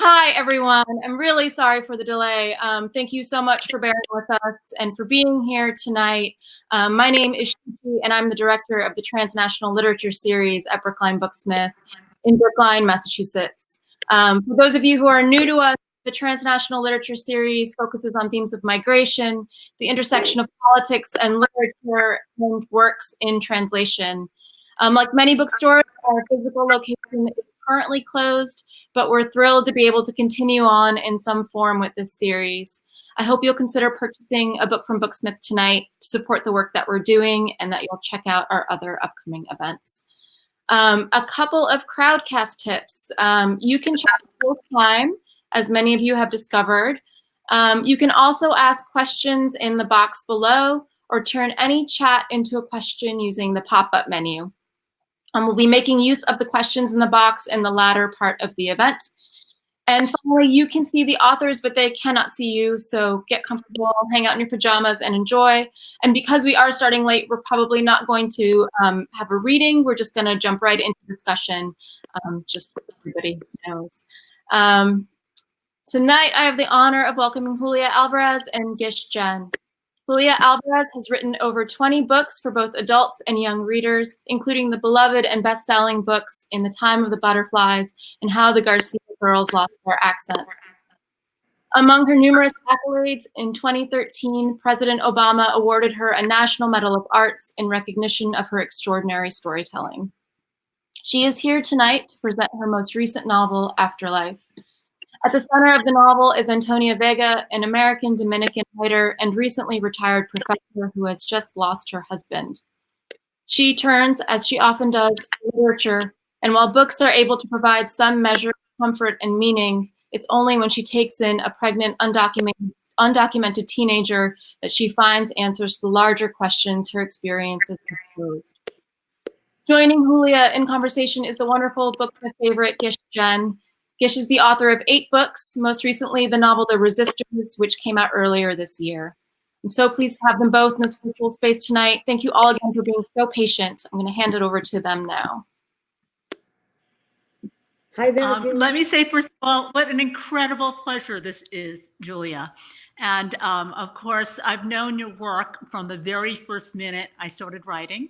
Hi, everyone. I'm really sorry for the delay. Thank you so much for bearing with us and for being here tonight. My name is Shishi, and I'm the director of the Transnational Literature Series at Brookline Booksmith in Brookline, Massachusetts. For those of you who are new to us, the Transnational Literature Series focuses on themes of migration, the intersection of politics and literature, and works in translation. Like many bookstores, our physical location is currently closed, but we're thrilled to be able to continue on in some form with this series. I hope you'll consider purchasing a book from Booksmith tonight to support the work that we're doing, and that you'll check out our other upcoming events. A couple of Crowdcast tips. You can chat full time, as many of you have discovered. You can also ask questions in the box below, or turn any chat into a question using the pop-up menu. We'll be making use of the questions in the box in the latter part of the event. And finally, you can see the authors, but they cannot see you, so get comfortable, hang out in your pajamas, and enjoy. And because we are starting late, we're probably not going to have a reading. We're just going to jump right into discussion, just so everybody knows. Tonight, I have the honor of welcoming Julia Alvarez and Gish Jen. Julia Alvarez has written over 20 books for both adults and young readers, including the beloved and best-selling books In the Time of the Butterflies and How the Garcia Girls Lost Their Accent. Among her numerous accolades, in 2013, President Obama awarded her a National Medal of Arts in recognition of her extraordinary storytelling. She is here tonight to present her most recent novel, Afterlife. At the center of the novel is Antonia Vega, an American Dominican writer and recently retired professor who has just lost her husband. She turns, as she often does, to literature, and while books are able to provide some measure of comfort and meaning, it's only when she takes in a pregnant, undocumented teenager that she finds answers to the larger questions her experiences have posed. Joining Julia in conversation is the wonderful Booksmith favorite, Gish Jen. Gish is the author of 8 books, most recently the novel The Resistors, which came out earlier this year. I'm so pleased to have them both in this virtual space tonight. Thank you all again for being so patient. I'm going to hand it over to them now. Hi there. Let me say, first of all, what an incredible pleasure this is, Julia. And of course, I've known your work from the very first minute I started writing.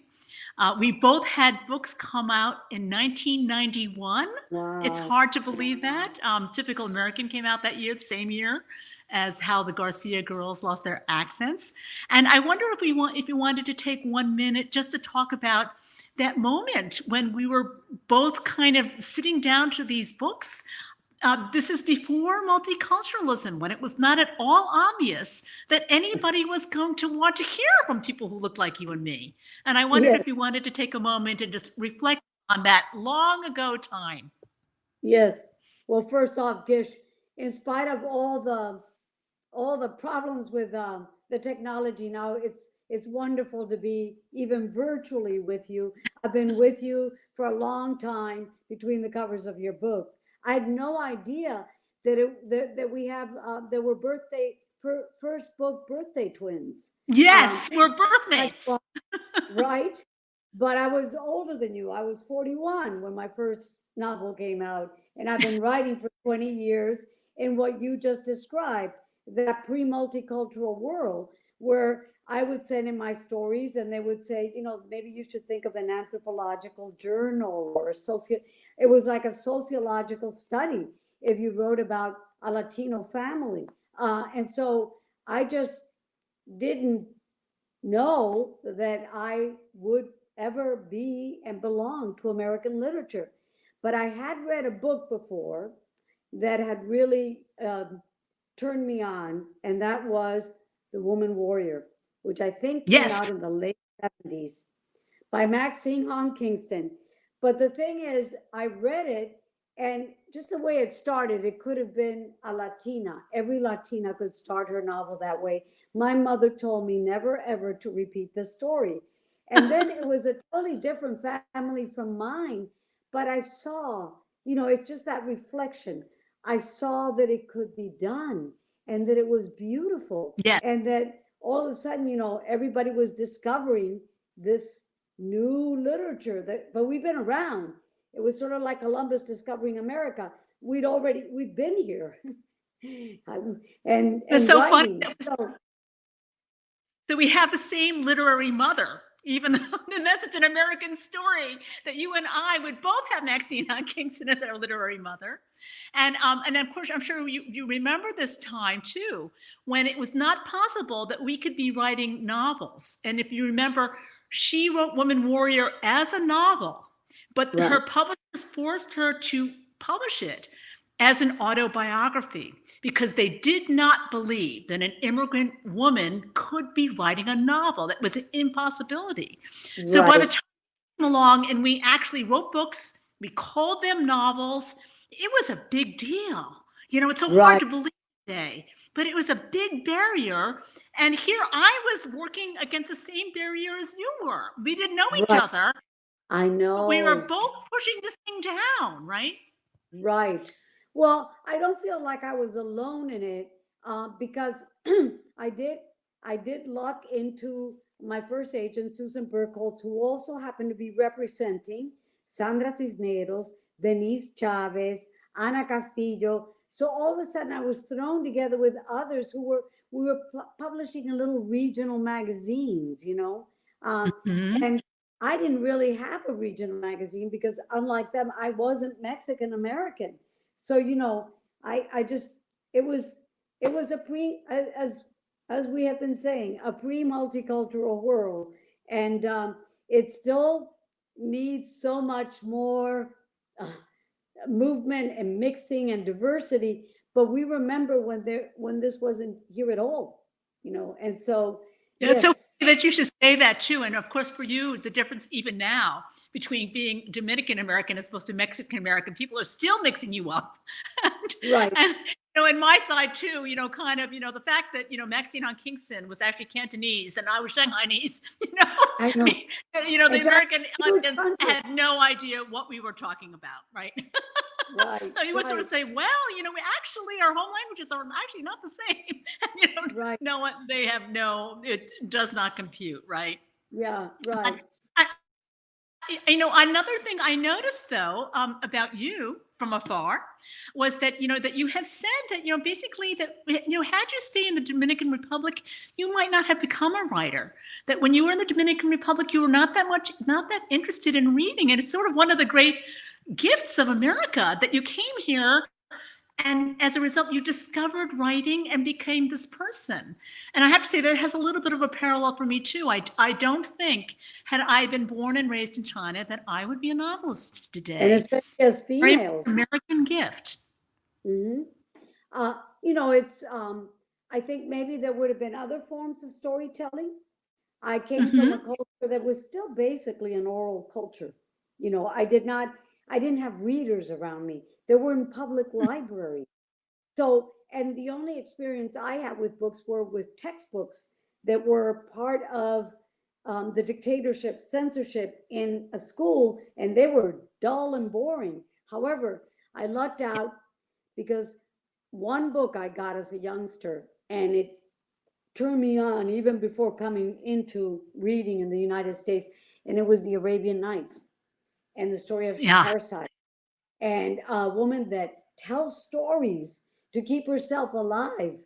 We both had books come out in 1991. Wow. It's hard to believe that. Typical American came out that year, the same year as How the Garcia Girls Lost Their Accents. And I wonder if you wanted to take 1 minute just to talk about that moment when we were both kind of sitting down to these books. This is before multiculturalism, when it was not at all obvious that anybody was going to want to hear from people who looked like you and me. And I wondered if you wanted to take a moment and just reflect on that long ago time. Yes. Well, first off, Gish, in spite of all the problems with the technology now, it's wonderful to be even virtually with you. I've been with you for a long time between the covers of your book. I had no idea that we have there were first book birthday twins. Yes, we're birthmates. Right? But I was older than you. I was 41 when my first novel came out, and I've been writing for 20 years in what you just described, that pre-multicultural world where I would send in my stories and they would say, maybe you should think of an anthropological journal or it was like a sociological study if you wrote about a Latino family. And so I just didn't know that I would ever be and belong to American literature. But I had read a book before that had really turned me on, and that was The Woman Warrior, which I think came out in the late 70s by Maxine Hong Kingston. But the thing is, I read it, and just the way it started, it could have been a Latina. Every Latina could start her novel that way. My mother told me never, ever to repeat the story. And then it was a totally different family from mine. But I saw, it's just that reflection. I saw that it could be done and that it was beautiful. Yeah. And that all of a sudden, everybody was discovering this new literature but we've been around. It was sort of like Columbus discovering America. we've been here. and It's so funny. writing. So we have the same literary mother, even though and that's such an American story that you and I would both have Maxine Kingston as our literary mother. And of course, I'm sure you remember this time too, when it was not possible that we could be writing novels. And if you remember, she wrote Woman Warrior as a novel, but Right. her publishers forced her to publish it as an autobiography because they did not believe that an immigrant woman could be writing a novel. That was an impossibility. Right. So by the time we came along and we actually wrote books, we called them novels, it was a big deal. You know, it's so hard to believe today, but it was a big barrier. And here I was working against the same barrier as you were. We didn't know each other. I know. We were both pushing this thing down, right? Right. Well, I don't feel like I was alone in it because I did luck into my first agent, Susan Burkholz, who also happened to be representing Sandra Cisneros, Denise Chavez, Ana Castillo. So all of a sudden I was thrown together with others who we were publishing in little regional magazines, you know, and I didn't really have a regional magazine because unlike them, I wasn't Mexican American. So, you know, I just, it was as we have been saying, a pre-multicultural world. And it still needs so much more movement and mixing and diversity. But we remember when this wasn't here at all, you know, and so. Yeah, it's so funny that you should say that too. And of course, for you, the difference even now between being Dominican American as opposed to Mexican American, people are still mixing you up. Right. And, you know, in my side too, you know, kind of, you know, the fact that, you know, Maxine Kingston was actually Cantonese and I was Shanghainese, you know, I know. You know, the American audience had no idea what we were talking about, right? Right. So you would sort of say, well, you know, we actually, our home languages are actually not the same. You know, right. No, they have it does not compute, right? Yeah, right. You know, another thing I noticed though about you from afar was that, you know, that you have said that, you know, basically that, you know, had you stayed in the Dominican Republic, you might not have become a writer. That when you were in the Dominican Republic, you were not that interested in reading. And it's sort of one of the great gifts of America that you came here and as a result, you discovered writing and became this person. And I have to say that has a little bit of a parallel for me too. I don't think, had I been born and raised in China, that I would be a novelist today. And especially as females. American gift. Mm-hmm. You know, it's, I think maybe there would have been other forms of storytelling. I came from a culture that was still basically an oral culture. You know, I didn't have readers around me. They were in public libraries. So, and the only experience I had with books were with textbooks that were part of the dictatorship, censorship in a school, and they were dull and boring. However, I lucked out because one book I got as a youngster, and it turned me on even before coming into reading in the United States, and it was the Arabian Nights and the story of Scheherazade. And a woman that tells stories to keep herself alive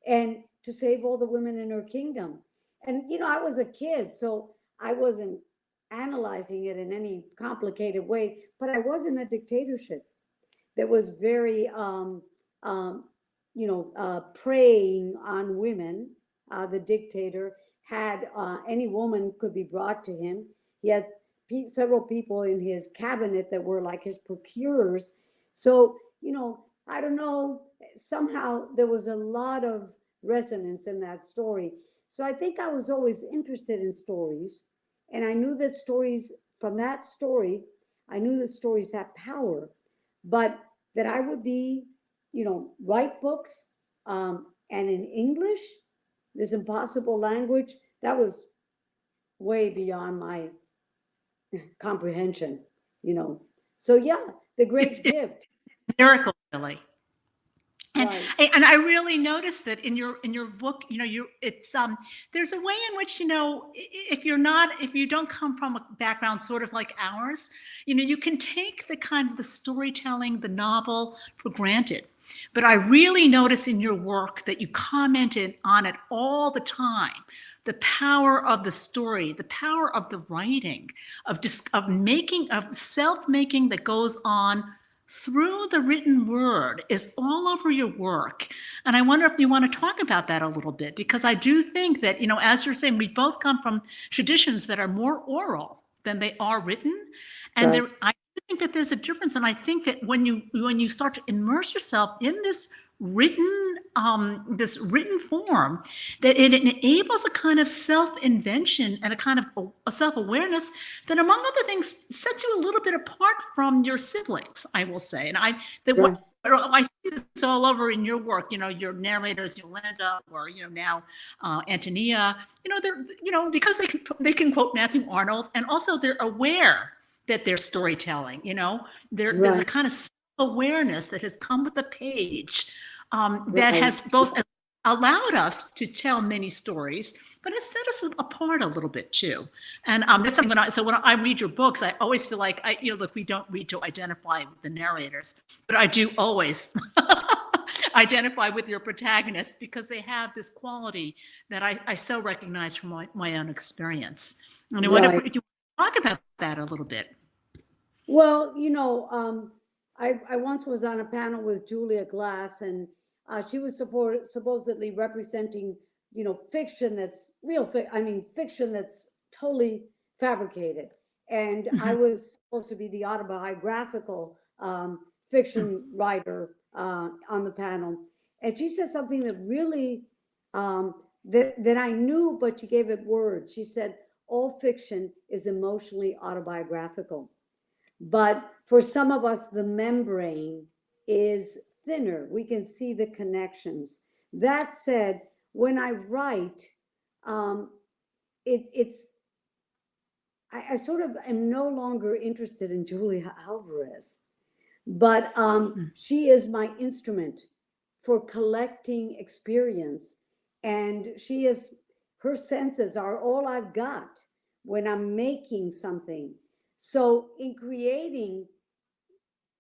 and to save all the women in her kingdom. And, you know, I was a kid, so I wasn't analyzing it in any complicated way, but I was in a dictatorship that was very, you know, preying on women. The dictator had any woman could be brought to him. He had several people in his cabinet that were like his procurers. So, you know, I don't know, somehow there was a lot of resonance in that story. So I think I was always interested in stories. And I knew that stories, from that story, I knew that stories had power, but that I would be, you know, write books and in English, this impossible language, that was way beyond my comprehension, you know. So yeah, the great gift. Miracle, really. And, Right. and I really noticed that in your book, there's a way in which, if you don't come from a background sort of like ours, you can take the kind of the storytelling, the novel for granted. But I really notice in your work that you commented on it all the time. The power of the story, the power of the writing, of self-making that goes on through the written word is all over your work. And I wonder if you want to talk about that a little bit, because I do think that, as you're saying, we both come from traditions that are more oral than they are written. And Right. I think that there's a difference. And I think that when you start to immerse yourself in this written form, that it enables a kind of self-invention and a kind of a self-awareness that, among other things, sets you a little bit apart from your siblings, I will say. And I see this all over in your work, your narrators, Yolanda, or now Antonia, they're because they can quote Matthew Arnold, and also they're aware that they're storytelling. There's a kind of self-awareness that has come with the page, that has both allowed us to tell many stories, but it set us apart a little bit too. And that's something when I read your books, I always feel like look, we don't read to identify with the narrators, but I do always identify with your protagonists, because they have this quality that I so recognize from my own experience. And I wonder if you talk about that a little bit. Well, I once was on a panel with Julia Glass, and she was supposedly representing, fiction that's fiction that's totally fabricated. And I was supposed to be the autobiographical fiction writer on the panel. And she said something that really, that I knew, but she gave it words. She said, all fiction is emotionally autobiographical. But for some of us, the membrane is thinner. We can see the connections. That said, when I write, I sort of am no longer interested in Julia Alvarez, but she is my instrument for collecting experience. And her senses are all I've got when I'm making something. So in creating,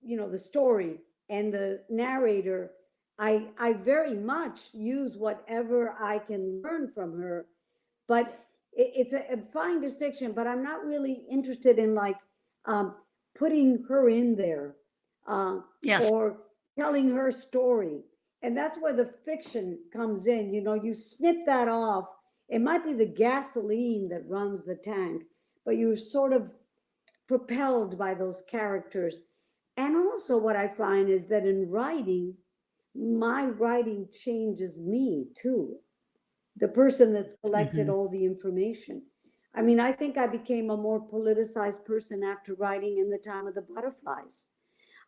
the story and the narrator, I very much use whatever I can learn from her, but it's a fine distinction. But I'm not really interested in putting her in there or telling her story. And that's where the fiction comes in. You snip that off. It might be the gasoline that runs the tank, but you're sort of propelled by those characters. And also what I find is that in writing, my writing changes me too, the person that's collected all the information. I think I became a more politicized person after writing In the Time of the Butterflies.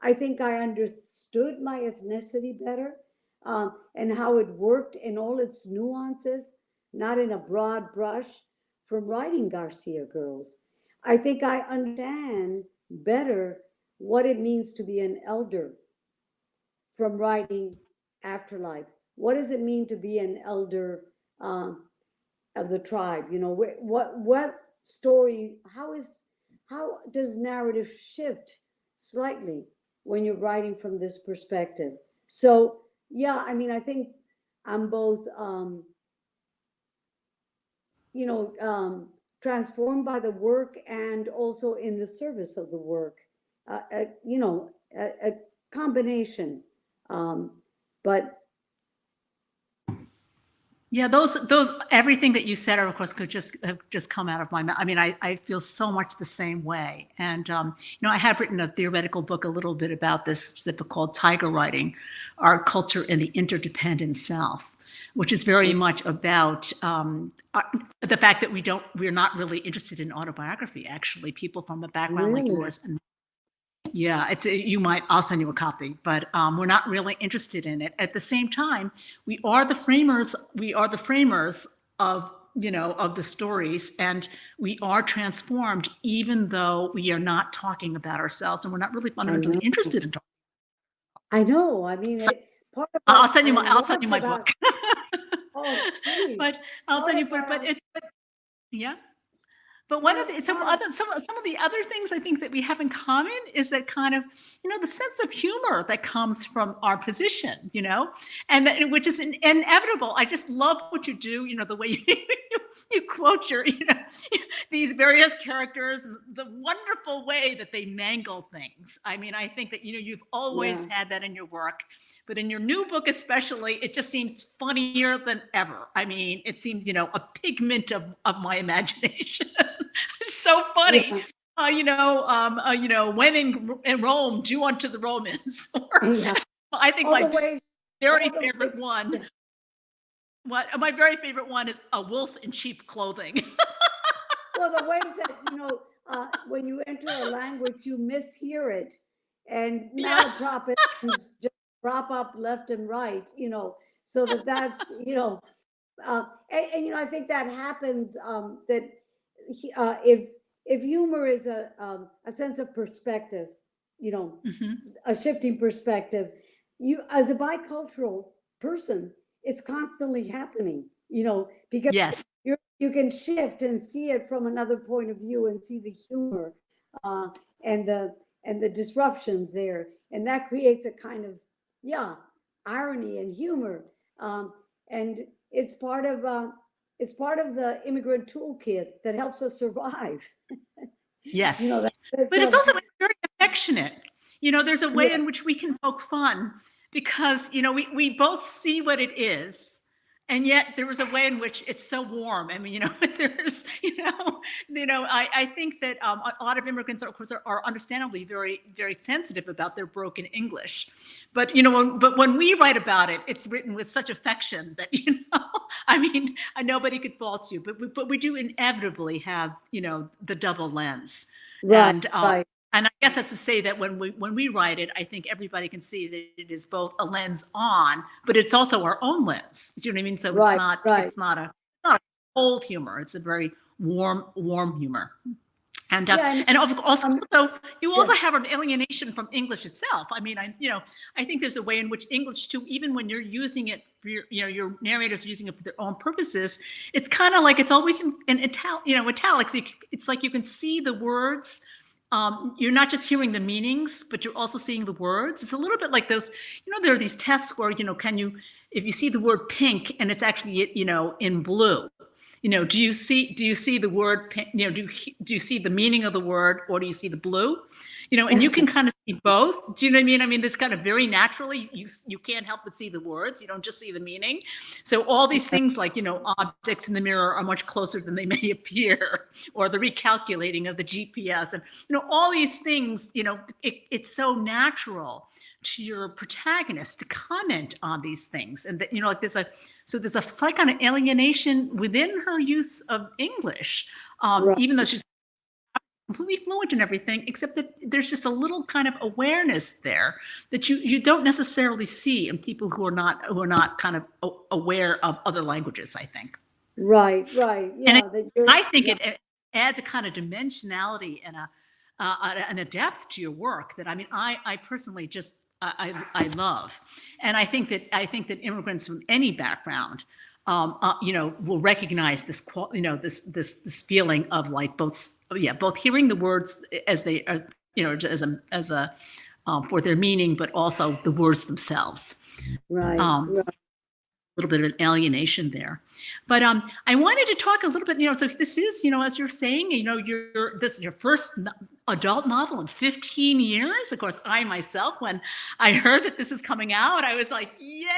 I think I understood my ethnicity better, and how it worked in all its nuances, not in a broad brush, from writing Garcia Girls. I think I understand better what it means to be an elder from writing Afterlife. What does it mean to be an elder of the tribe? What story, how does narrative shift slightly when you're writing from this perspective? So, yeah, I think I'm both, transformed by the work and also in the service of the work, a combination. But yeah, those everything that you said, of course, could just come out of my mouth. I feel so much the same way. And I have written a theoretical book a little bit about this, called Tiger Writing: Our Culture and the Interdependent Self, which is very much about the fact that we're not really interested in autobiography. Actually, people from a background like yours. And yeah, I'll send you a copy, but we're not really interested in it. At the same time, we are the framers of the stories, and we are transformed, even though we are not talking about ourselves, and we're not really fundamentally interested in talking. I know. part of I'll what send you I my loved book. Oh, please. But I'll send you, yeah. But one of the some of the other things I think that we have in common is that kind of, the sense of humor that comes from our position, and which is inevitable. I just love what you do, the way you quote your, these various characters, and the wonderful way that they mangle things. I mean, I think that, you've always had that in your work. But in your new book, especially, it just seems funnier than ever. I mean, it seems, a pigment of my imagination. It's so funny. Yeah. When in Rome, do unto the Romans. I think my very favorite one. My very favorite one is a wolf in cheap clothing. Well, the ways that, when you enter a language, you mishear it, and malapropisms just prop up left and right, so that's, and I think that happens, that if humor is a sense of perspective, a shifting perspective, you, as a bicultural person, it's constantly happening, because you can shift and see it from another point of view and see the humor, and the disruptions there, and that creates a kind of irony and humor, and it's part of the immigrant toolkit that helps us survive. Yes, but it's also very affectionate. There's a way in which we can poke fun because we both see what it is. And yet there was a way in which it's so warm. I mean, there's, I think that a lot of immigrants, of course, are understandably very, very sensitive about their broken English. But, when we write about it, it's written with such affection that, I mean, nobody could fault you, but we do inevitably have, the double lens. Right, And I guess that's to say that when we write it, I think everybody can see that it is both a lens on, but it's also our own lens. Do you know what I mean? So it's not a cold humor. It's a very warm humor. And also you also have an alienation from English itself. I mean, I think there's a way in which English too, even when you're using it for your narrators are using it for their own purposes, it's kind of like it's always in italics. It's like you can see the words. You're not just hearing the meanings, but you're also seeing the words. It's a little bit like those, there are these tests where, if you see the word pink and it's actually, in blue, do you see the word, do you see the meaning of the word, or do you see the blue? And you can kind of see both. Do you know what I mean? I mean, this kind of very naturally, you can't help but see the words. You don't just see the meaning. So all these things like, objects in the mirror are much closer than they may appear, or the recalculating of the GPS, and, all these things, it's so natural to your protagonist to comment on these things. And that, like there's a slight kind of alienation within her use of English, even though she's completely fluent in everything, except that there's just a little kind of awareness there that you don't necessarily see in people who are not kind of aware of other languages, I think. Right. Yeah, and I think it adds a kind of dimensionality and a depth to your work that, I mean, I personally just I love, and I think that immigrants from any background, will recognize this, this feeling of like both hearing the words as they are, as a for their meaning, but also the words themselves. Right. A little bit of an alienation there, but I wanted to talk a little bit. So this is, as you're saying, this is your first adult novel in 15 years. Of course, I myself, when I heard that this is coming out, I was like, yay.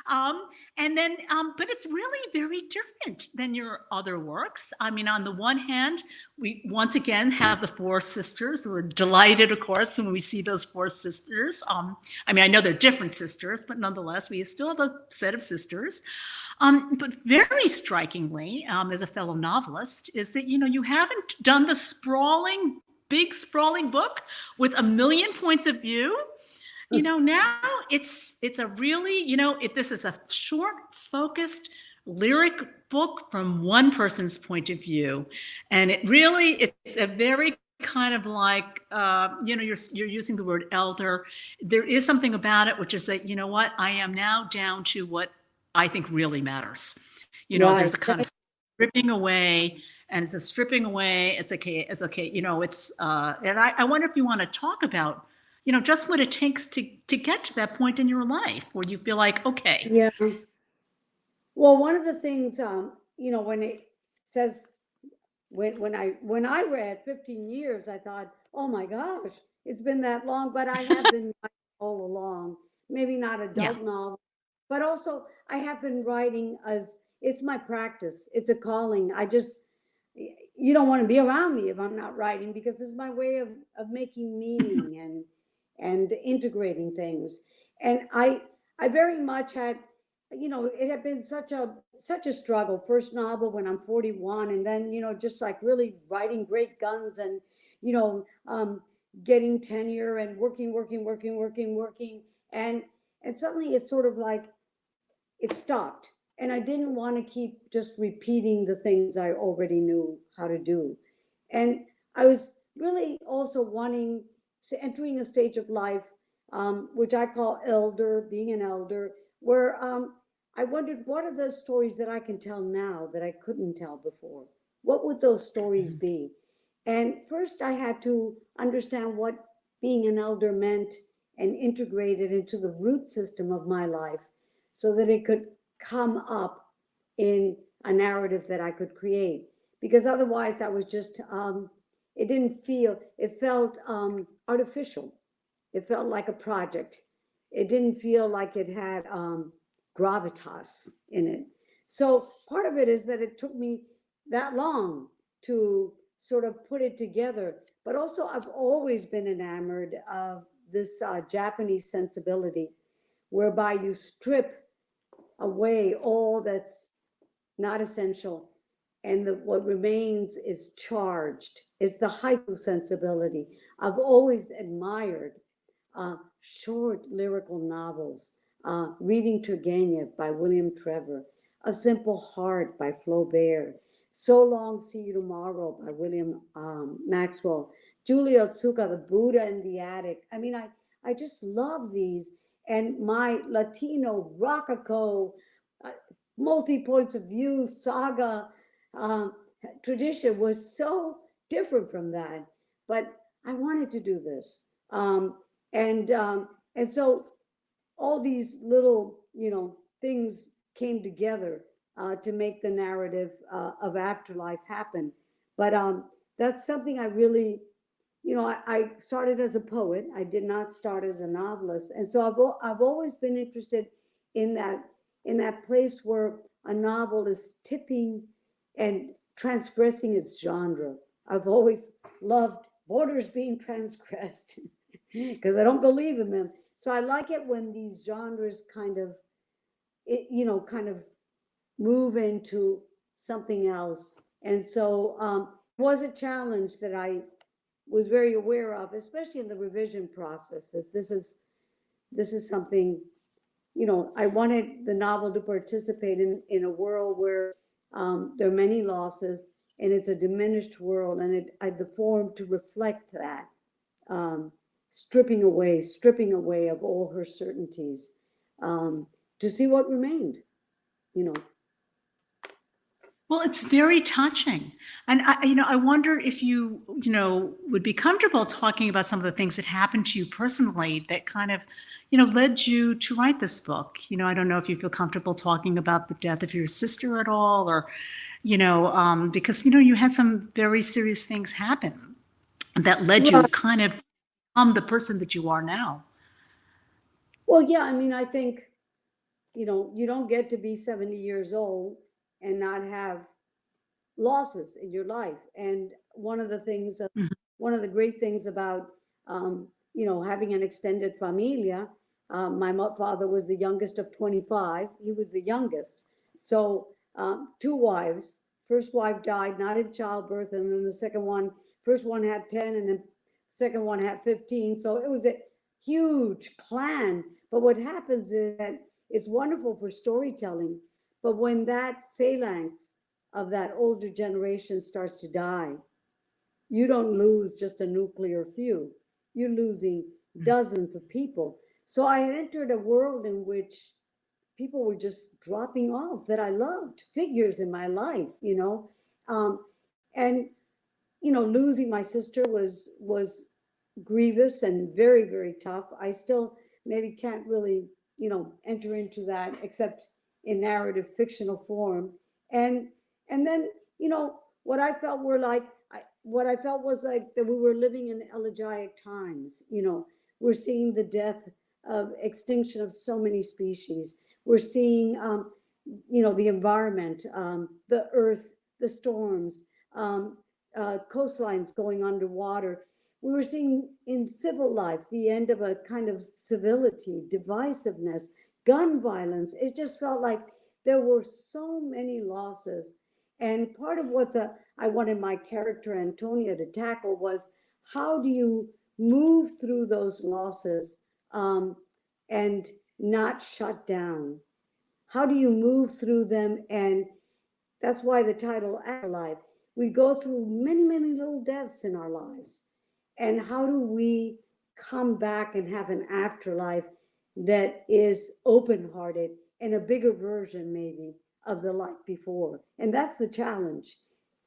But it's really very different than your other works. I mean, on the one hand, we once again have the four sisters. We're delighted, of course, when we see those four sisters. I mean, I know they're different sisters, but nonetheless, we still have a set of sisters. But very strikingly, as a fellow novelist, is that, you haven't done the big sprawling book with a million points of view. Now it's a really, this is a short, focused, lyric book from one person's point of view. And it's a very kind of like, you're using the word elder. There is something about it, which is that, you know what, I am now down to what I think really matters. There's a kind of stripping away, and it's a stripping away. It's okay. And I wonder if you want to talk about, just what it takes to get to that point in your life where you feel like, okay. Yeah. Well, one of the things, when it says, when I read 15 years, I thought, oh my gosh, it's been that long, but I have been writing all along, maybe not adult novel, but also I have been writing as, it's my practice. It's a calling. You don't want to be around me if I'm not writing, because it's my way of making meaning and integrating things. And I very much had, it had been such a struggle. First novel when I'm 41, and then, just like really writing great guns, and, getting tenure and working. And suddenly it's sort of like it stopped. And I didn't want to keep just repeating the things I already knew how to do. And I was really also entering a stage of life, which I call being an elder, where I wondered, what are those stories that I can tell now that I couldn't tell before? What would those stories be? And first I had to understand what being an elder meant and integrate it into the root system of my life, so that it could come up in a narrative that I could create. Because otherwise I was just, it felt artificial. It felt like a project. It didn't feel like it had gravitas in it. So part of it is that it took me that long to sort of put it together. But also I've always been enamored of this Japanese sensibility, whereby you strip away all that's not essential, and what remains is charged. It's the haiku sensibility. I've always admired short lyrical novels, reading Turgenev by William Trevor, A Simple Heart by Flaubert, So Long, See You Tomorrow by William Maxwell, Julia Otsuka, The Buddha in the Attic. I mean, I just love these. And my Latino Rococo, multi-points of view saga tradition was so different from that. But I wanted to do this. And so all these little, things came together to make the narrative of Afterlife happen. But that's something I really, I started as a poet. I did not start as a novelist. And so I've always been interested in that place where a novel is tipping and transgressing its genre. I've always loved borders being transgressed because I don't believe in them. So I like it when these genres kind of move into something else. And so it was a challenge that I was very aware of, especially in the revision process, that this is something, I wanted the novel to participate in a world where there are many losses, and it's a diminished world, and the form to reflect that, stripping away of all her certainties, to see what remained, Well, it's very touching. And I wonder if you, would be comfortable talking about some of the things that happened to you personally that kind of, led you to write this book. I don't know if you feel comfortable talking about the death of your sister at all, or, because, you had some very serious things happen that led you kind of become the person that you are now. Well, yeah, I mean, I think, you don't get to be 70 years old and not have losses in your life. And one of the great things about, having an extended familia, my father was the youngest of 25. He was the youngest. So 2 wives. First wife died not in childbirth, and then first one had 10, and then second one had 15. So it was a huge clan. But what happens is that it's wonderful for storytelling, but when that phalanx of that older generation starts to die, you don't lose just a nuclear few. You're losing dozens of people. So I had entered a world in which people were just dropping off that I loved, figures in my life, and losing my sister was grievous and very, very tough. I still maybe can't really, enter into that except in narrative fictional form. And then, what I felt was like that we were living in elegiac times. We're seeing the death of extinction of so many species. We're seeing, the environment, the earth, the storms, coastlines going underwater. We were seeing in civil life the end of a kind of civility, divisiveness, gun violence. It just felt like there were so many losses. And part of what I wanted my character Antonia to tackle was, how do you move through those losses and not shut down? How do you move through them? And that's why the title Afterlife. We go through many, many little deaths in our lives. And how do we come back and have an afterlife that is open-hearted and a bigger version maybe of the life before? And that's the challenge.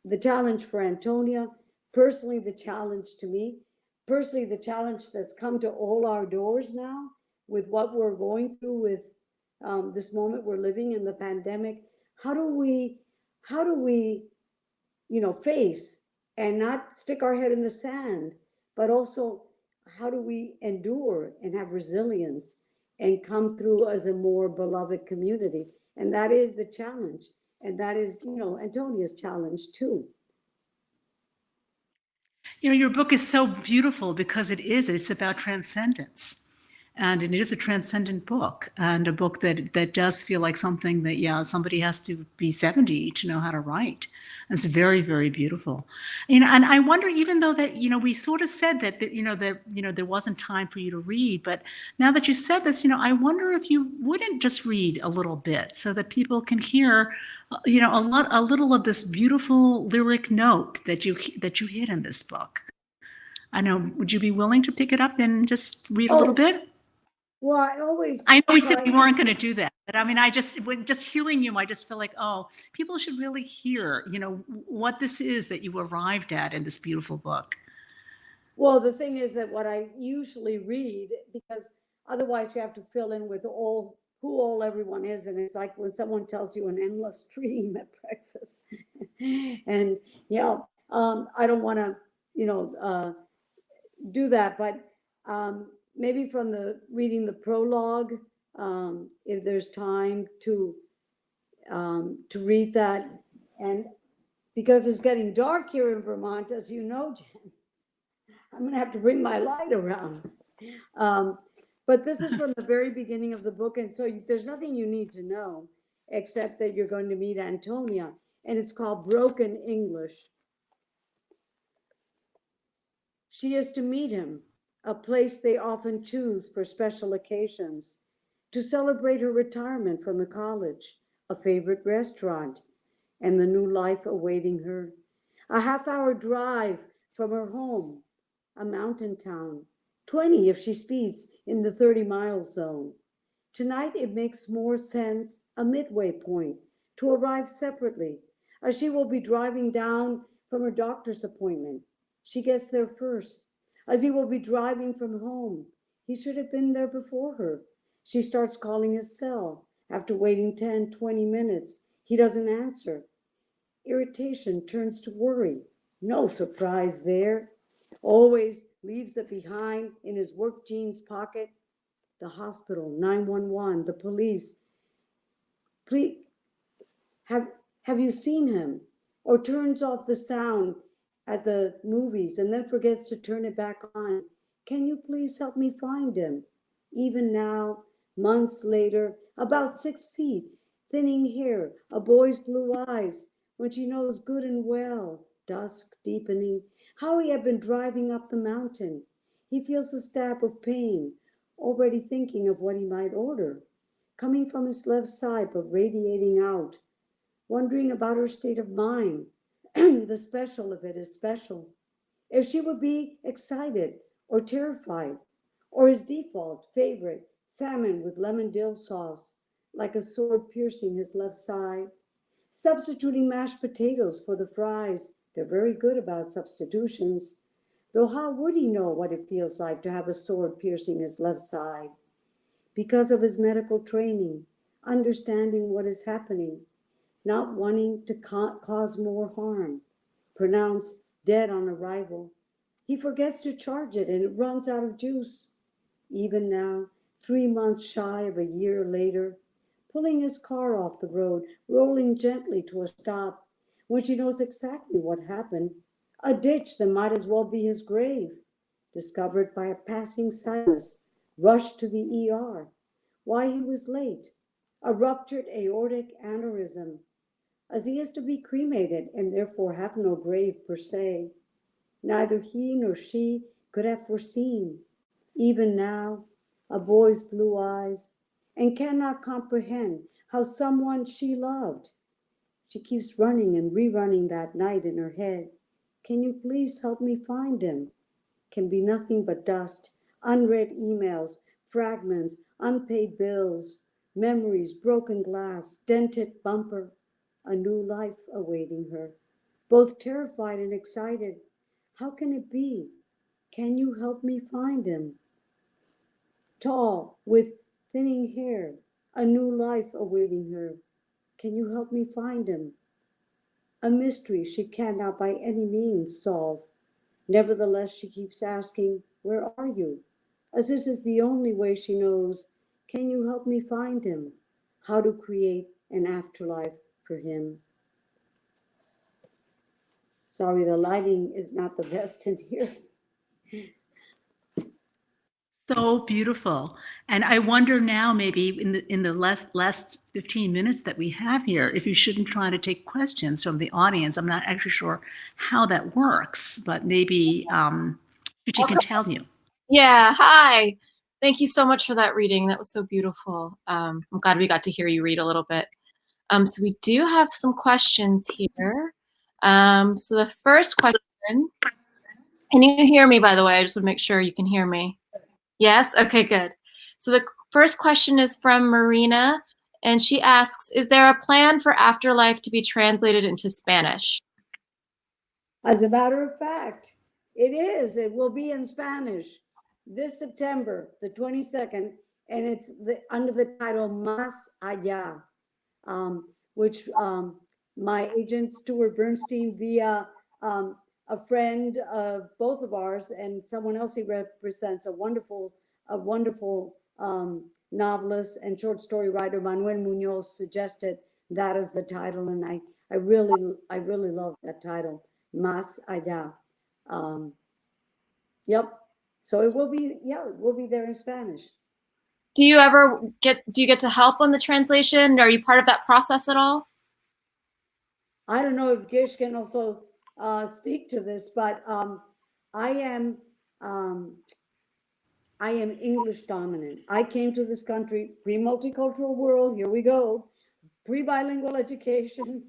The challenge for Antonia, personally the challenge to me, personally the challenge that's come to all our doors now with what we're going through with this moment we're living in, the pandemic. How do we face and not stick our head in the sand, but also how do we endure and have resilience and come through as a more beloved community? And that is the challenge. And that is, Antonia's challenge too. Your book is so beautiful because it's about transcendence. And it is a transcendent book, and a book that does feel like something that, somebody has to be 70 to know how to write. It's very, very beautiful. And I wonder, even though that, we sort of said that, there wasn't time for you to read, but now that you said this, I wonder if you wouldn't just read a little bit so that people can hear, a little of this beautiful lyric note that you hit in this book. I know, would you be willing to pick it up and just read a little bit? Well, I know we said we weren't going to do that, but I mean, just hearing you, I just feel like, people should really hear, what this is that you arrived at in this beautiful book. Well, the thing is that what I usually read, because otherwise you have to fill in with who all everyone is. And it's like when someone tells you an endless dream at breakfast. And, I don't want to, do that, but maybe from reading the prologue, if there's time to read that. And because it's getting dark here in Vermont, as you know, Jen, I'm going to have to bring my light around. But this is from the very beginning of the book. And so there's nothing you need to know except that you're going to meet Antonia. And it's called Broken English. She is to meet him, a place they often choose for special occasions, to celebrate her retirement from the college, a favorite restaurant, and the new life awaiting her. A half-hour drive from her home, a mountain town, 20 if she speeds in the 30-mile zone. Tonight it makes more sense, a midway point, to arrive separately, as she will be driving down from her doctor's appointment. She gets there first, as he will be driving from home. He should have been there before her. She starts calling his cell. After waiting 10, 20 minutes, he doesn't answer. Irritation turns to worry. No surprise there. Always leaves it behind in his work jeans pocket. The hospital, 911, the police. Please, have you seen him? Or turns off the sound at the movies and then forgets to turn it back on. Can you please help me find him? Even now, months later, about 6 feet, thinning hair, a boy's blue eyes, when she knows good and well, dusk deepening, how he had been driving up the mountain. He feels a stab of pain, already thinking of what he might order, coming from his left side but radiating out, wondering about her state of mind. The special of it is special. if she would be excited or terrified, or his default favorite, salmon with lemon dill sauce, like a sword piercing his left side, substituting mashed potatoes for the fries. They're very good about substitutions, though how would he know what it feels like to have a sword piercing his left side? Because of his medical training, understanding what is happening, not wanting to cause more harm, pronounced dead on arrival. He forgets to charge it and it runs out of juice. Even now, 3 months shy of a year later, pulling his car off the road, rolling gently to a stop, when she knows exactly what happened, a ditch that might as well be his grave, discovered by a passing cyclist, rushed to the ER. Why he was late? A ruptured aortic aneurysm, as he is to be cremated and therefore have no grave per se. Neither he nor she could have foreseen, even now, a boy's blue eyes, and cannot comprehend how someone she loved. She keeps running and rerunning that night in her head. Can you please help me find him? Can be nothing but dust, unread emails, fragments, unpaid bills, memories, broken glass, dented bumper, a new life awaiting her, both terrified and excited. How can it be? Can you help me find him? Tall, with thinning hair, a new life awaiting her. Can you help me find him? A mystery she cannot by any means solve. Nevertheless, she keeps asking, where are you? As this is the only way she knows. Can you help me find him? How to create an afterlife for him. Sorry, the lighting is not the best in here. So beautiful. And I wonder now, maybe in the last 15 minutes that we have here, if you shouldn't try to take questions from the audience. I'm not actually sure how that works, but maybe she can tell you. Yeah, hi. Thank you so much for that reading. That was so beautiful. I'm glad we got to hear you read a little bit. So we do have some questions here. So the first question, can you hear me, by the way? I just want to make sure you can hear me. Yes? Okay, good. So the first question is from Marina, and she asks, is there a plan for Afterlife to be translated into Spanish? As a matter of fact, it is. It will be in Spanish this September, the 22nd, and it's under the title Más Allá, which my agent Stuart Bernstein, via a friend of both of ours and someone else he represents, a wonderful novelist and short story writer, Manuel Munoz, suggested that as the title, and I really love that title, Más Allá. Yep. So it will be there in Spanish. Do you get to help on the translation? Are you part of that process at all? I don't know if Gish can also speak to this, but I am English dominant. I came to this country pre-multicultural world. Here we go, pre-bilingual education,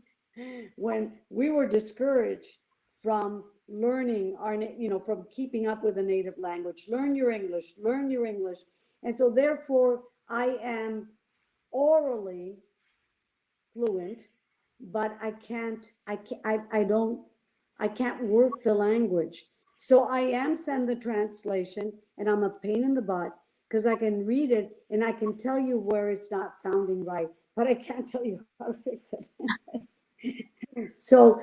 when we were discouraged from learning from keeping up with a native language. Learn your English, and so therefore I am orally fluent, but I can't work the language. So I am send the translation, and I'm a pain in the butt because I can read it and I can tell you where it's not sounding right, but I can't tell you how to fix it. So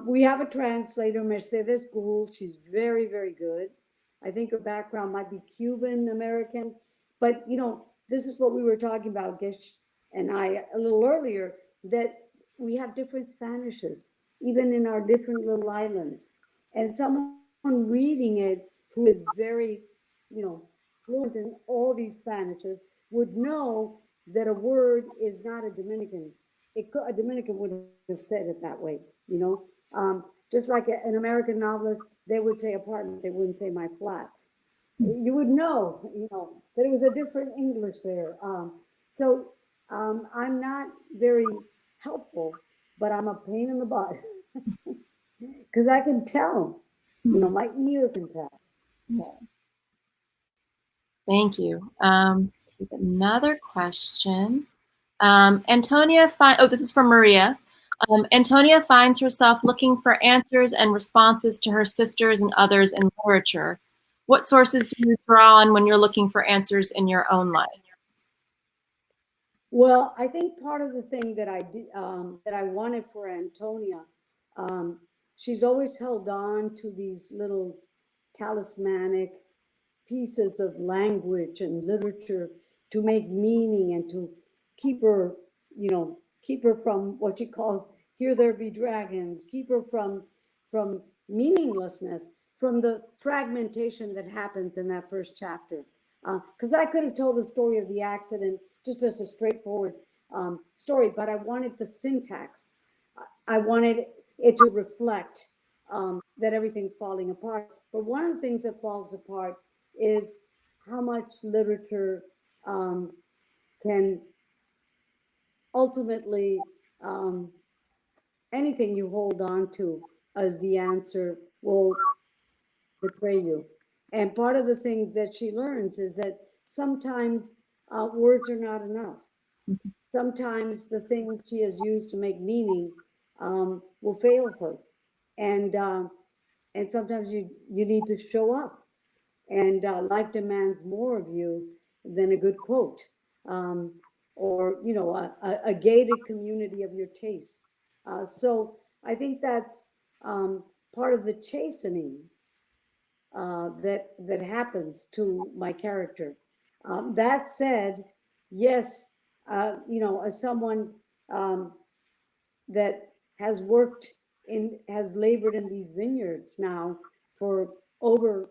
we have a translator, Mercedes Gould. She's very, very good. I think her background might be Cuban American, but this is what we were talking about, Gish and I, a little earlier, that we have different Spanishes, even in our different little islands. And someone reading it who is very, fluent in all these Spanishes would know that a word is not a Dominican. A Dominican would have said it that way, just like an American novelist, they would say apartment, they wouldn't say my flat. You would know, that it was a different English there. So I'm not very helpful, but I'm a pain in the butt because I can tell. You know, my ear can tell. Yeah. Thank you. Another question. This is from Maria. Antonia finds herself looking for answers and responses to her sisters and others in literature. What sources do you draw on when you're looking for answers in your own life? Well, I think part of the thing that I did, that I wanted for Antonia, she's always held on to these little talismanic pieces of language and literature to make meaning and to keep her, you know, keep her from what she calls "here there be dragons," keep her from meaninglessness, from the fragmentation that happens in that first chapter. Because I could have told the story of the accident just as a straightforward story, but I wanted the syntax. I wanted it to reflect that everything's falling apart. But one of the things that falls apart is how much literature can ultimately, anything you hold on to as the answer will betray you. And part of the thing that she learns is that sometimes words are not enough. Sometimes the things she has used to make meaning will fail her. And sometimes you need to show up. And life demands more of you than a good quote, or you know, a gated community of your taste. So I think that's part of the chastening that happens to my character. That said, yes, you know, as someone that has labored in these vineyards now for over,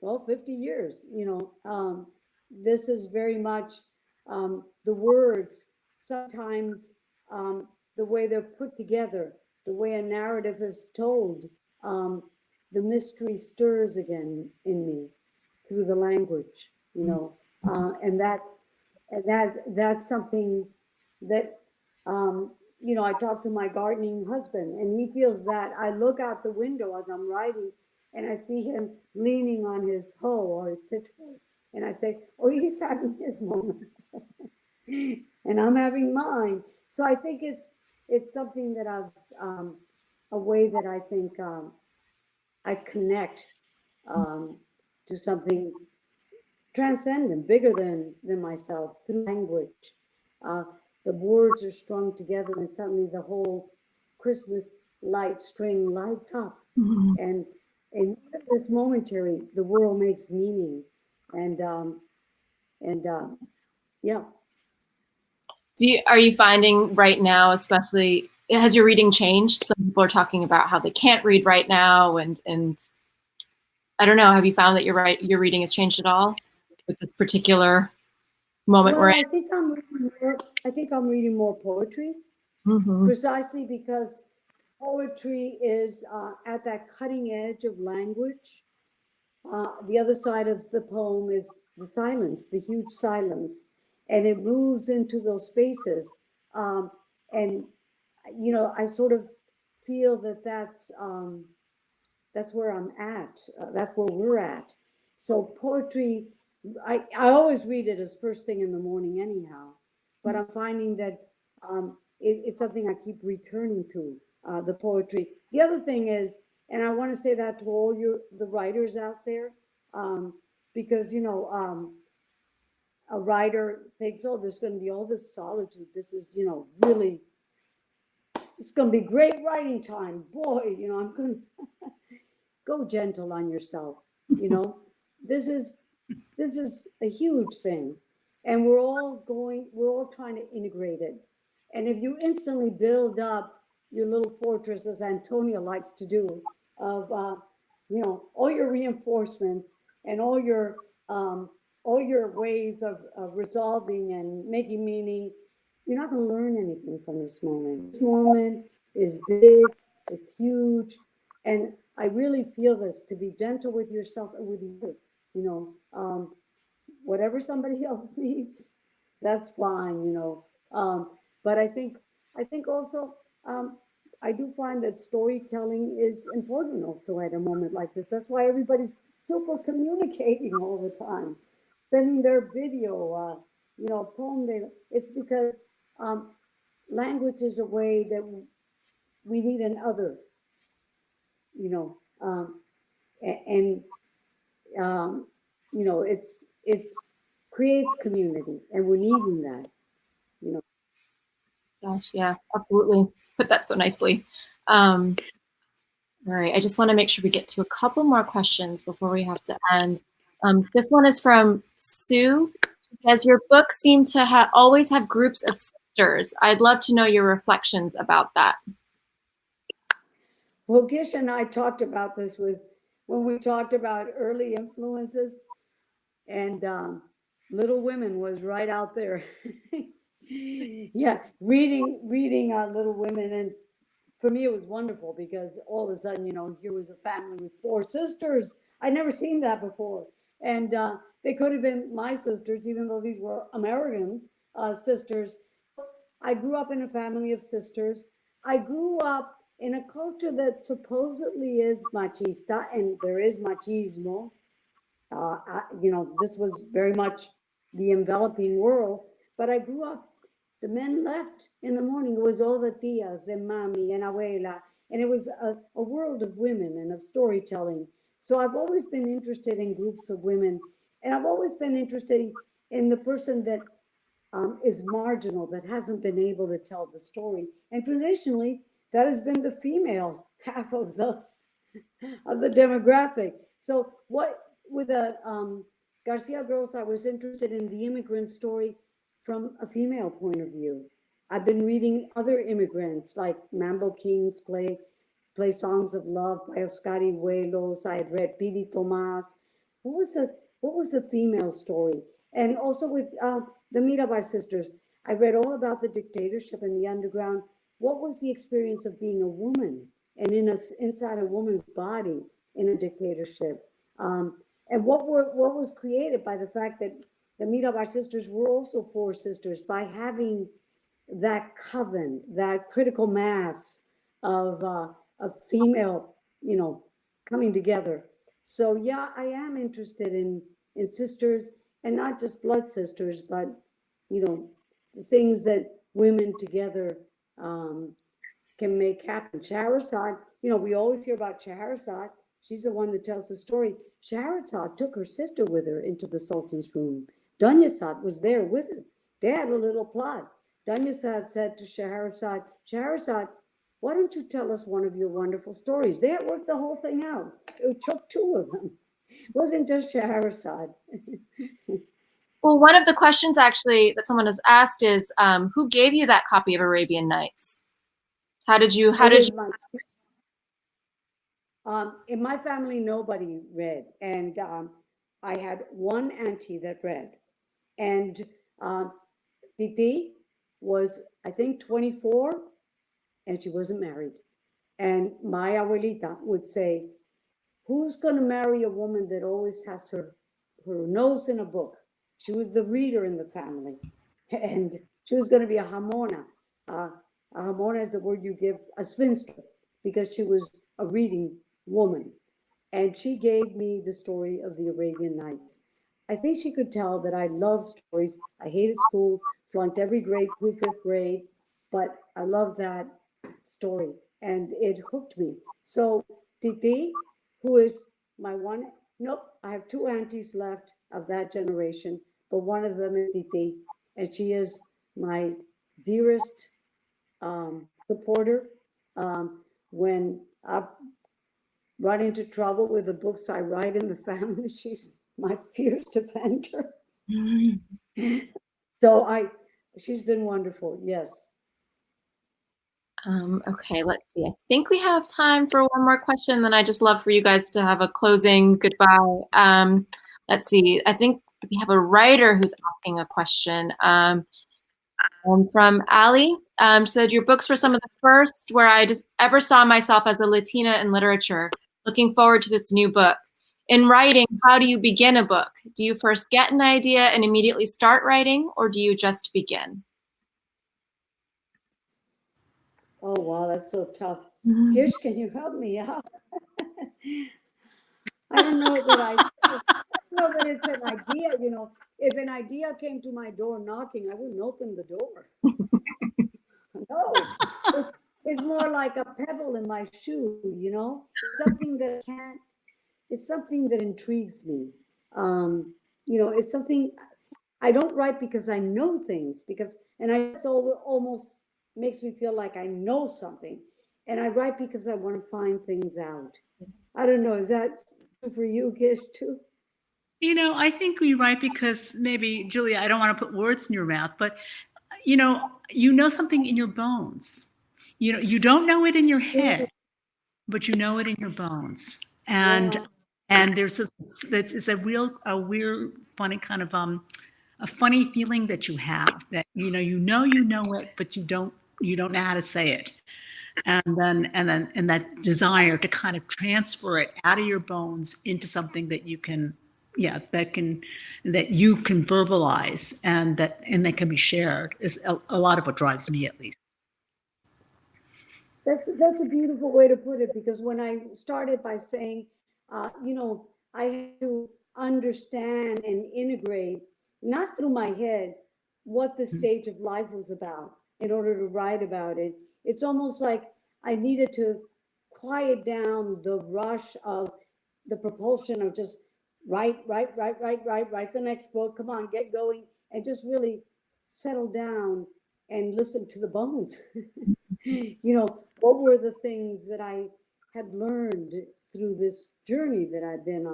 well, 50 years, you know, this is very much the words, sometimes the way they're put together, the way a narrative is told, the mystery stirs again in me through the language, you know, and that's something that, you know, I talk to my gardening husband, and he feels that. I look out the window as I'm writing, and I see him leaning on his hoe or his pitchfork, and I say, "Oh, he's having his moment," and I'm having mine. So I think it's something that I've a way that I think I connect to something transcendent, bigger than myself through language. Uh, the words are strung together, and suddenly the whole Christmas light string lights up. And in this momentary, the world makes meaning. And yeah. Are you finding right now, especially, has your reading changed? Some people are talking about how they can't read right now, and I don't know. Have you found that your reading has changed at all with this particular moment Well, we're in? I think I'm reading more poetry, precisely because poetry is at that cutting edge of language. The other side of the poem is the silence, the huge silence, and it moves into those spaces. And you know, I sort of feel that that's where I'm at. That's where we're at. So poetry, I always read it as first thing in the morning, anyhow. But I'm finding that it's something I keep returning to, the poetry. The other thing is, and I want to say that to all the writers out there, because you know, a writer thinks, oh, there's going to be all this solitude. This is, you know, really, it's going to be great writing time. Boy, you know, I'm going to go gentle on yourself. You know, this is a huge thing, and we're all trying to integrate it. And if you instantly build up your little fortress, as Antonia likes to do, of you know, all your reinforcements and all your ways of resolving and making meaning, you're not going to learn anything from this moment. This moment is big, it's huge, and I really feel this, to be gentle with yourself and with you. You know, whatever somebody else needs, that's fine. You know, but I think also I do find that storytelling is important also at a moment like this. That's why everybody's super communicating all the time, sending their video, poem. It's because language is a way that we need an other, you know, and it's creates community, and we're needing that, you know. Gosh, yeah, absolutely. Put that so nicely. All right, I just want to make sure we get to a couple more questions before we have to end. This one is from Sue. As your books seem to always have groups of sisters, I'd love to know your reflections about that. Well, Gish and I talked about this when we talked about early influences, and Little Women was right out there. Yeah, reading Little Women, and for me it was wonderful because all of a sudden, here was a family with four sisters. I'd never seen that before, and they could have been my sisters, even though these were American sisters. I grew up in a family of sisters. I grew up in a culture that supposedly is machista, and there is machismo. This was very much the enveloping world, but I grew up, the men left in the morning. It was all the tias and mami and abuela, and it was a world of women and of storytelling. So I've always been interested in groups of women, and I've always been interested in the person that is marginal, that hasn't been able to tell the story. And traditionally, that has been the female half of the demographic. So what with the Garcia Girls, I was interested in the immigrant story from a female point of view. I've been reading other immigrants like Mambo Kings play songs of love by Oscar Iwelos. I had read Piri Tomas. What was the female story? And also with the Mirabai sisters, I read all about the dictatorship in the underground. What was the experience of being a woman and inside a woman's body in a dictatorship? And what was created by the fact that the Mirabai sisters were also four sisters, by having that coven, that critical mass of female, coming together. So yeah, I am interested in sisters, and not just blood sisters, but the things that women together can make happen. Shahrazad, we always hear about Shahrazad. She's the one that tells the story. Shahrazad took her sister with her into the Sultan's room. Dunyasad was there with her. They had a little plot. Dunyasad said to Shahrazad, Shahrazad, why don't you tell us one of your wonderful stories? They had worked the whole thing out. It took two of them. It wasn't just Shahrazad. Well, one of the questions actually that someone has asked is, who gave you that copy of Arabian Nights? How did you? In my family, nobody read, and I had one auntie that read, and Titi was, I think, 24, and she wasn't married. And my abuelita would say, who's going to marry a woman that always has her nose in a book? She was the reader in the family, and she was going to be a jamona. A jamona is the word you give a spinster, because she was a reading woman. And she gave me the story of the Arabian Nights. I think she could tell that I love stories. I hated school, flunked every grade through fifth grade, but I love that story, and it hooked me. So Titi, who is my one, nope, I have two aunties left of that generation, but one of them is Titi, and she is my dearest supporter. When I've run into trouble with the books I write in the family, she's my fierce defender. So she's been wonderful, yes. Okay, let's see. I think we have time for one more question. Then I just love for you guys to have a closing goodbye. Let's see. I think we have a writer who's asking a question. From Ali. She said, your books were some of the first where I just ever saw myself as a Latina in literature. Looking forward to this new book. In writing, how do you begin a book? Do you first get an idea and immediately start writing, or do you just begin? Oh, wow, that's so tough. Mhm. Gish, can you help me out? I don't know that I don't know that it's an idea, you know. If an idea came to my door knocking, I wouldn't open the door. No, it's more like a pebble in my shoe, you know, something that can't, it's something that intrigues me. You know, it's something I don't write because I know things, because, and I so almost makes me feel like I know something. And I write because I want to find things out. I don't know, is that true for you, Gish, too? I think we write because maybe, Julia, I don't want to put words in your mouth, but you know something in your bones. You don't know it in your head, but you know it in your bones. And Yeah. and there's this, it's a weird, funny kind of a funny feeling that you have that you know it, but you don't know how to say it. And that desire to kind of transfer it out of your bones into something that you can, yeah, that you can verbalize and that can be shared is a lot of what drives me, at least. That's a beautiful way to put it, because when I started by saying, you know, I had to understand and integrate, not through my head, what the stage of life was about in order to write about it. It's almost like I needed to quiet down the rush of the propulsion of just write the next book, come on, get going, and just really settle down and listen to the bones. You know, what were the things that I had learned through this journey that I've been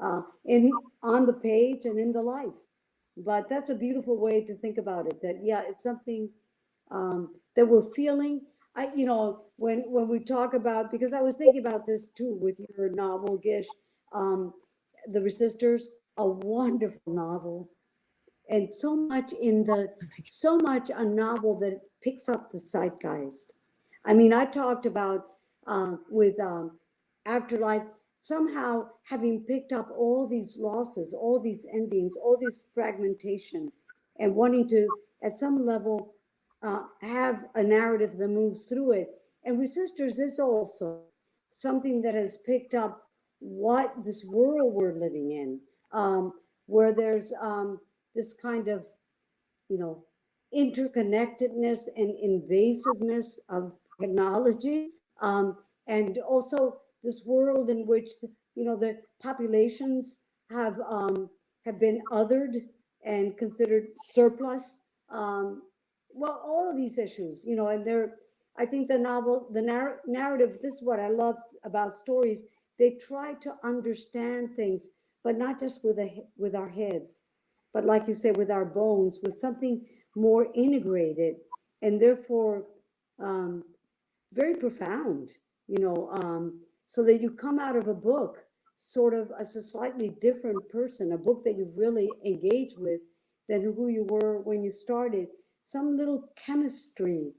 on the page and in the life. But that's a beautiful way to think about it, that, yeah, it's something that we're feeling. You know, when we talk about, because I was thinking about this too with your novel, Gish, The Resistors, a wonderful novel, and so much a novel that picks up the zeitgeist. I mean, I talked about with Afterlife somehow having picked up all these losses, all these endings, all this fragmentation, and wanting to, at some level, have a narrative that moves through it. And Resistors is also something that has picked up what this world we're living in, where there's this kind of, you know, interconnectedness and invasiveness of technology, and also this world in which, you know, the populations have been othered and considered surplus. Well, all of these issues, you know, and they're, I think the novel, the narrative, this is what I love about stories. They try to understand things, but not just with our heads, but like you said, with our bones, with something more integrated, and therefore very profound, you know, so that you come out of a book sort of as a slightly different person, a book that you really engage with than who you were when you started. Some little chemistry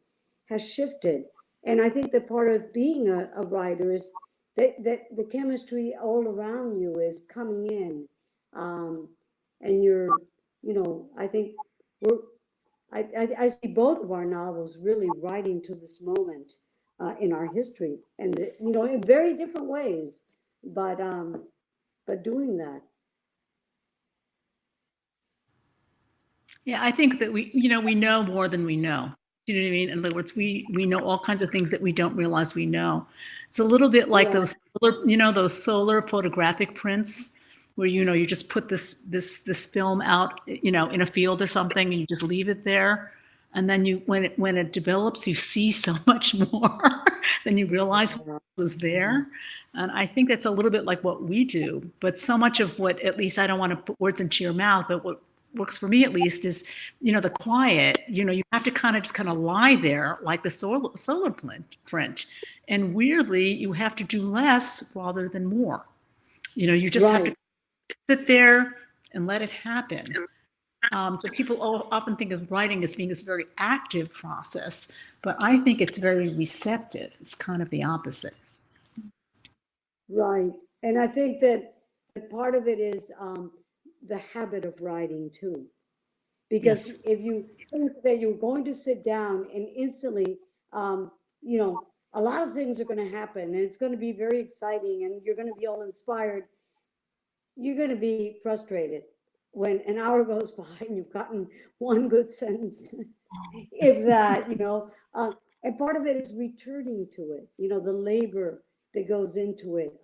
has shifted. And I think that part of being a writer is that the chemistry all around you is coming in. And you're, you know, I think we're, I see both of our novels really writing to this moment in our history, and you know, in very different ways, but doing that. Yeah, I think that we know more than we know. You know what I mean? In other words, we know all kinds of things that we don't realize we know. It's a little bit like Yeah. those solar photographic prints where you just put this film out, in a field or something, and you just leave it there, and then when it develops, you see so much more than you realize was there. And I think that's a little bit like what we do. But so much of what, at least I don't want to put words into your mouth, but what works for me at least is, the quiet. You have to kind of lie there like the solar print. And weirdly, you have to do less rather than more. You just have to Right. sit there and let it happen. So people often think of writing as being this very active process, but I think it's very receptive. It's kind of the opposite. Right. And I think that part of it is the habit of writing too. Because Yes. if you think that you're going to sit down and instantly a lot of things are going to happen, and it's going to be very exciting, and you're going to be all inspired. You're going to be frustrated when an hour goes by and you've gotten one good sentence, if that, and part of it is returning to it, the labor that goes into it.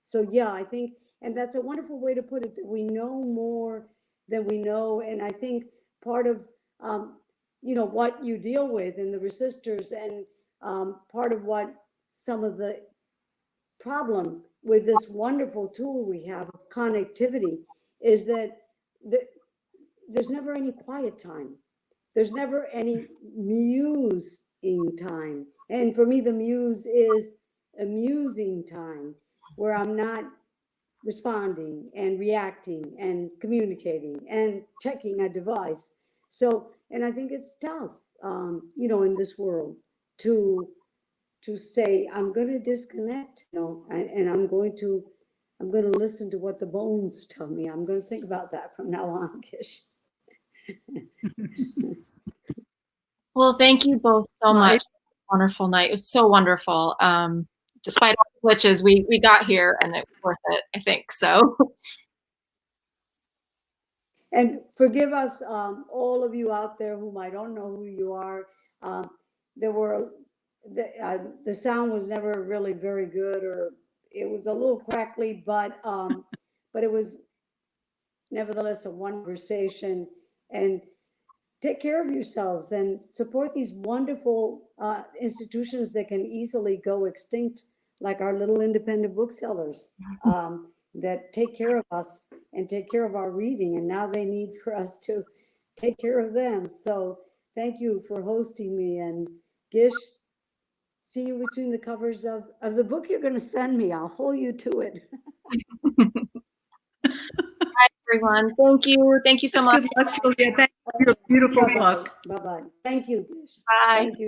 So yeah, I think, and that's a wonderful way to put it, that we know more than we know. And I think part of, what you deal with in the resistors, and part of what some of the problem with this wonderful tool we have of connectivity is that there's never any quiet time. There's never any musing time. And for me, the muse is amusing time, where I'm not responding and reacting and communicating and checking a device. So, and I think it's tough, in this world to say, I'm going to disconnect, and I'm going to listen to what the bones tell me. I'm going to think about that from now on, Gish. Well, thank you both so Right. much. Wonderful night. It was so wonderful. Despite all the glitches, we got here, and it was worth it, I think. So. And forgive us, all of you out there whom I don't know who you are. The sound was never really very good, or it was a little crackly, but it was nevertheless a one conversation. And take care of yourselves and support these wonderful institutions that can easily go extinct, like our little independent booksellers, that take care of us and take care of our reading. And now they need for us to take care of them. So thank you for hosting me. And Gish, see you between the covers of the book you're going to send me. I'll hold you to it. Hi, everyone. Thank you. Thank you so much. Good luck, Julia. Thank you for your beautiful book. Bye-bye. Thank you, Gish. Bye. Thank you.